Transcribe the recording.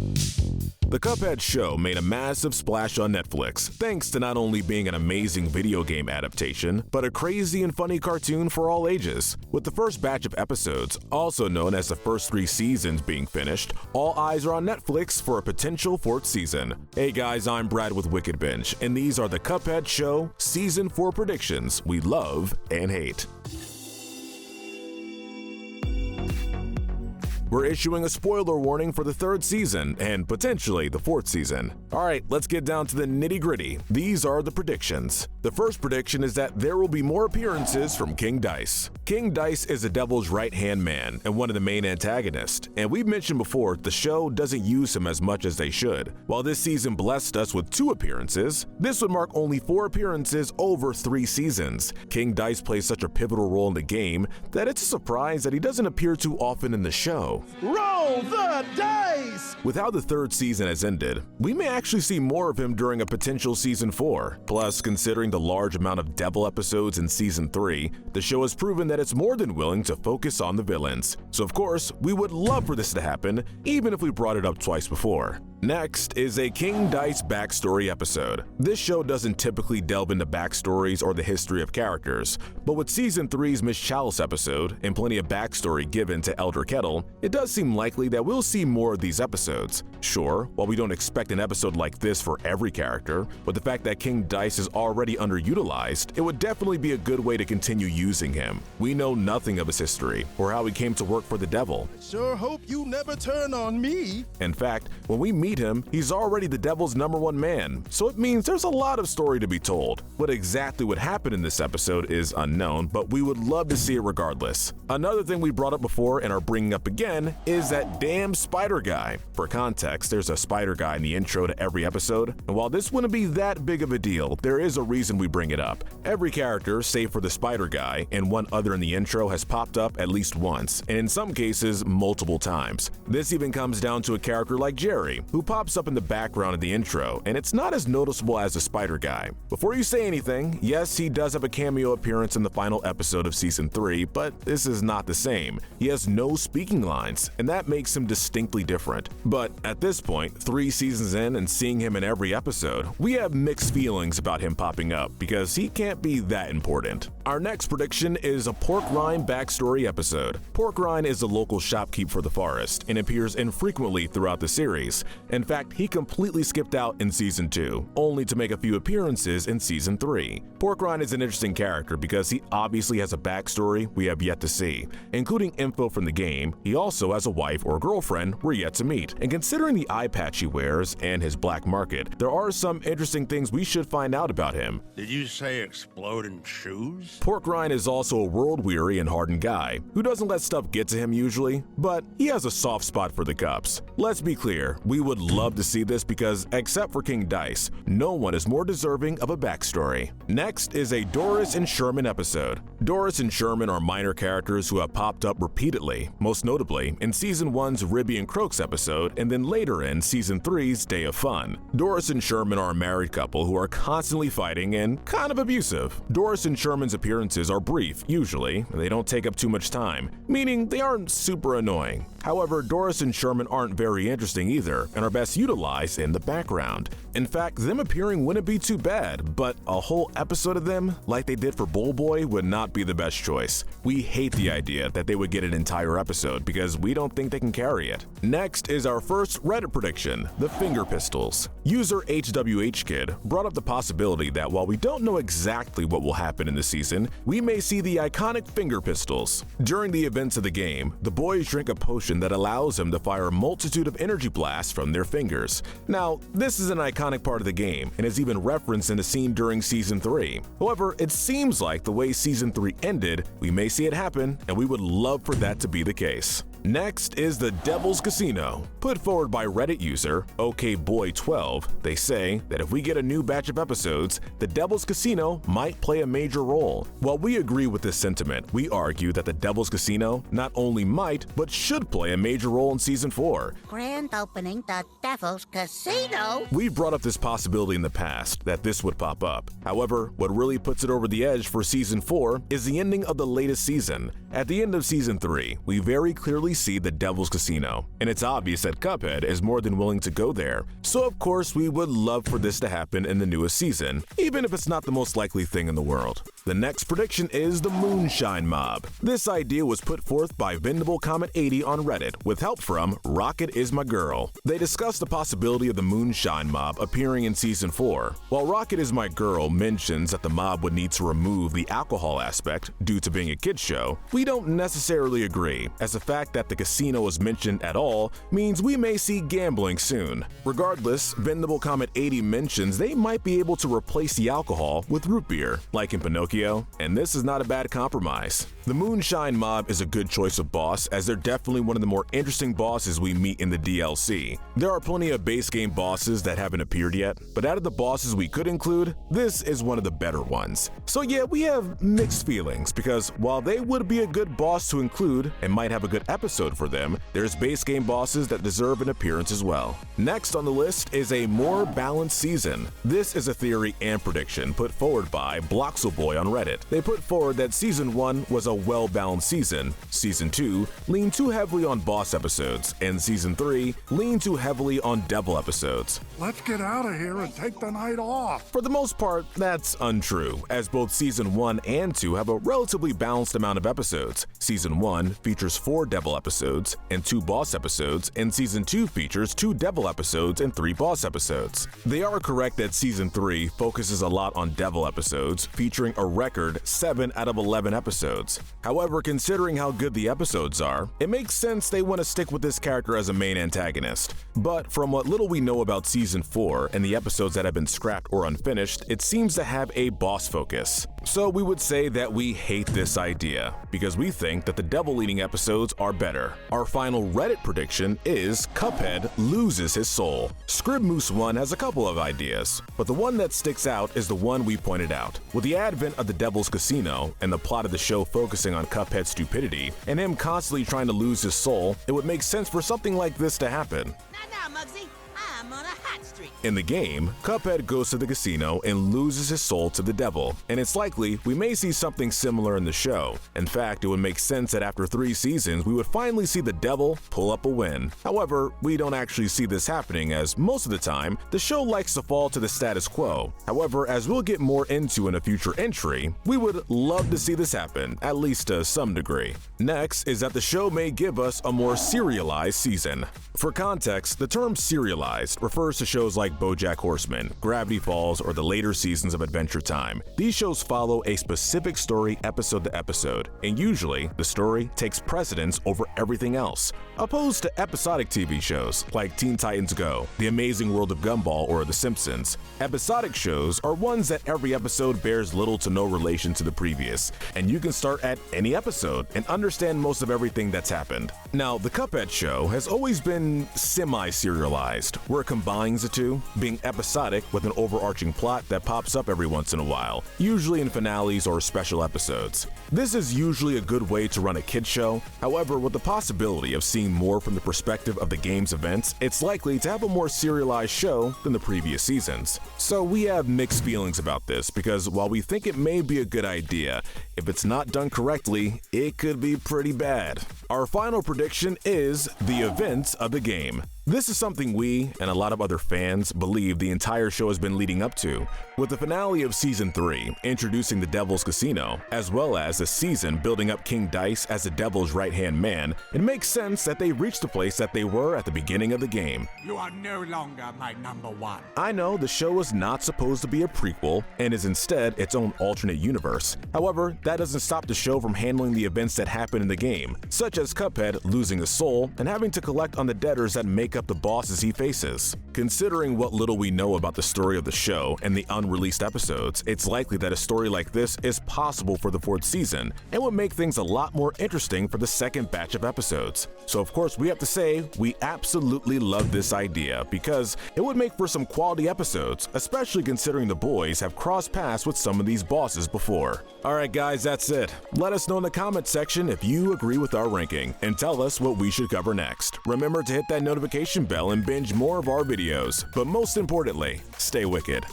The Cuphead Show made a massive splash on Netflix, thanks to not only being an amazing video game adaptation, but a crazy and funny cartoon for all ages. With the first batch of episodes, also known as the first 3 seasons, being finished, all eyes are on Netflix for a potential 4th season. Hey guys, I'm Brad with Wicked Binge, and these are the Cuphead Show Season 4 predictions we love and hate. We're issuing a spoiler warning for the 3rd season and potentially the 4th season. Alright, let's get down to the nitty-gritty. These are the predictions. The first prediction is that there will be more appearances from King Dice. King Dice is the devil's right-hand man and one of the main antagonists, and we've mentioned before the show doesn't use him as much as they should. While this season blessed us with 2 appearances, this would mark only 4 appearances over 3 seasons. King Dice plays such a pivotal role in the game that it's a surprise that he doesn't appear too often in the show. Roll the dice! With how the 3rd season has ended, we may actually see more of him during a potential season 4. Plus, considering the large amount of devil episodes in season 3, the show has proven that it's more than willing to focus on the villains. So of course, we would love for this to happen, even if we brought it up twice before. Next is a King Dice backstory episode. This show doesn't typically delve into backstories or the history of characters, but with Season 3's Miss Chalice episode and plenty of backstory given to Elder Kettle, it does seem likely that we'll see more of these episodes. Sure, while we don't expect an episode like this for every character, but the fact that King Dice is already underutilized, it would definitely be a good way to continue using him. We know nothing of his history or how he came to work for the devil. Sure hope you never turn on me. In fact, when we meet him, he's already the devil's #1 man, so it means there's a lot of story to be told. What exactly would happen in this episode is unknown, but we would love to see it regardless. Another thing we brought up before and are bringing up again is that damn spider guy. For context, there's a spider guy in the intro to every episode, and while this wouldn't be that big of a deal, there is a reason we bring it up. Every character, save for the spider guy and one other in the intro, has popped up at least once, and in some cases, multiple times. This even comes down to a character like Jerry, who pops up in the background of the intro, and it's not as noticeable as the spider guy. Before you say anything, yes, he does have a cameo appearance in the final episode of Season 3, but this is not the same. He has no speaking lines, and that makes him distinctly different. But at this point, 3 seasons in and seeing him in every episode, we have mixed feelings about him popping up because he can't be that important. Our next prediction is a Pork Rind backstory episode. Pork Rind is the local shopkeep for the forest and appears infrequently throughout the series. In fact, he completely skipped out in Season 2, only to make a few appearances in Season 3. Pork Rind is an interesting character because he obviously has a backstory we have yet to see, including info from the game. He also has a wife or girlfriend we're yet to meet, and considering the eye patch he wears and his black market, there are some interesting things we should find out about him. Did you say exploding shoes? Pork Rind is also a world-weary and hardened guy who doesn't let stuff get to him usually, but he has a soft spot for the cups. Let's be clear, we would love to see this because, except for King Dice, no one is more deserving of a backstory. Next is a Doris and Sherman episode. Doris and Sherman are minor characters who have popped up repeatedly, most notably in Season 1's Ribby and Croaks episode and then later in Season 3's Day of Fun. Doris and Sherman are a married couple who are constantly fighting and kind of abusive. Doris and Sherman's appearances are brief, usually, and they don't take up too much time, meaning they aren't super annoying. However, Doris and Sherman aren't very interesting either and are best utilized in the background. In fact, them appearing wouldn't be too bad, but a whole episode of them, like they did for Bull Boy, would not be the best choice. We hate the idea that they would get an entire episode because we don't think they can carry it. Next is our first Reddit prediction, the finger pistols. User HWHKid brought up the possibility that while we don't know exactly what will happen in the season, we may see the iconic finger pistols. During the events of the game, the boys drink a potion that allows them to fire a multitude of energy blasts from their fingers. Now, this is an iconic part of the game and is even referenced in a scene during Season 3. However, it seems like the way Season 3 ended, we may see it happen, and we would love for that to be the case. Next is the Devil's Casino. Put forward by Reddit user OKBoy12, they say that if we get a new batch of episodes, the Devil's Casino might play a major role. While we agree with this sentiment, we argue that the Devil's Casino not only might, but should play a major role in Season 4. Grand opening the Devil's Casino. We've brought up this possibility in the past that this would pop up. However, what really puts it over the edge for Season 4 is the ending of the latest season. At the end of Season 3, we very clearly finally see the Devil's Casino, and it's obvious that Cuphead is more than willing to go there. So of course we would love for this to happen in the newest season, even if it's not the most likely thing in the world. The next prediction is the Moonshine Mob. This idea was put forth by Vendable Comet 80 on Reddit with help from Rocket Is My Girl. They discussed the possibility of the Moonshine Mob appearing in Season 4. While Rocket Is My Girl mentions that the mob would need to remove the alcohol aspect due to being a kids show, we don't necessarily agree, as the fact that the casino is mentioned at all means we may see gambling soon. Regardless, Vendable Comet 80 mentions they might be able to replace the alcohol with root beer, like in Pinocchio, and this is not a bad compromise. The Moonshine Mob is a good choice of boss, as they're definitely one of the more interesting bosses we meet in the DLC. There are plenty of base game bosses that haven't appeared yet, but out of the bosses we could include, this is one of the better ones. So yeah, we have mixed feelings, because while they would be a good boss to include and might have a good episode for them, there's base game bosses that deserve an appearance as well. Next on the list is a more balanced season. This is a theory and prediction put forward by Bloxelboy on Reddit. They put forward that Season 1 was a well-balanced season, Season 2 leaned too heavily on boss episodes, and Season 3 leaned too heavily on devil episodes. Let's get out of here and take the night off. For the most part, that's untrue, as both Season 1 and 2 have a relatively balanced amount of episodes. Season 1 features 4 devil episodes and 2 boss episodes, and Season 2 features 2 devil episodes and 3 boss episodes. They are correct that Season 3 focuses a lot on devil episodes, featuring a record 7 out of 11 episodes. However, considering how good the episodes are, it makes sense they want to stick with this character as a main antagonist. But from what little we know about Season 4 and the episodes that have been scrapped or unfinished, it seems to have a boss focus. So we would say that we hate this idea, because we think that the devil-leading episodes are better. Our final Reddit prediction is Cuphead loses his soul. Scribmoose1 has a couple of ideas, but the one that sticks out is the one we pointed out. With the advent of the Devil's Casino and the plot of the show focusing on Cuphead's stupidity and him constantly trying to lose his soul, it would make sense for something like this to happen. Now, Muggsy, I'm on a hot streak. In the game, Cuphead goes to the casino and loses his soul to the devil, and it's likely we may see something similar in the show. In fact, it would make sense that after 3 seasons, we would finally see the devil pull up a win. However, we don't actually see this happening, as most of the time, the show likes to fall to the status quo. However, as we'll get more into in a future entry, we would love to see this happen, at least to some degree. Next is that the show may give us a more serialized season. For context, the term serialized refers to shows like BoJack Horseman, Gravity Falls, or the later seasons of Adventure Time. These shows follow a specific story episode to episode, and usually the story takes precedence over everything else, opposed to episodic TV shows like Teen Titans Go, The Amazing World of Gumball, or The Simpsons. Episodic shows are ones that every episode bears little to no relation to the previous, and you can start at any episode and understand most of everything that's happened. Now, the Cuphead Show has always been semi-serialized, where it combines the two, being episodic with an overarching plot that pops up every once in a while, usually in finales or special episodes. This is usually a good way to run a kid show. However, with the possibility of seeing more from the perspective of the game's events, it's likely to have a more serialized show than the previous seasons. So we have mixed feelings about this, because while we think it may be a good idea, if it's not done correctly, it could be pretty bad. Our final prediction is the events of the game. This is something we, and a lot of other fans, believe the entire show has been leading up to. With the finale of Season 3 introducing the Devil's Casino, as well as the season building up King Dice as the Devil's right-hand man, it makes sense that they reached the place that they were at the beginning of the game. You are no longer my number one. I know the show is not supposed to be a prequel and is instead its own alternate universe. However, that doesn't stop the show from handling the events that happen in the game, such as Cuphead losing a soul and having to collect on the debtors that make up the bosses he faces. Considering what little we know about the story of the show and the unreleased episodes, it's likely that a story like this is possible for the 4th season and would make things a lot more interesting for the second batch of episodes. So of course we have to say we absolutely love this idea, because it would make for some quality episodes, especially considering the boys have crossed paths with some of these bosses before. Alright guys, that's it. Let us know in the comment section if you agree with our ranking, and tell us what we should cover next. Remember to hit that notification bell and binge more of our videos, but most importantly, stay wicked.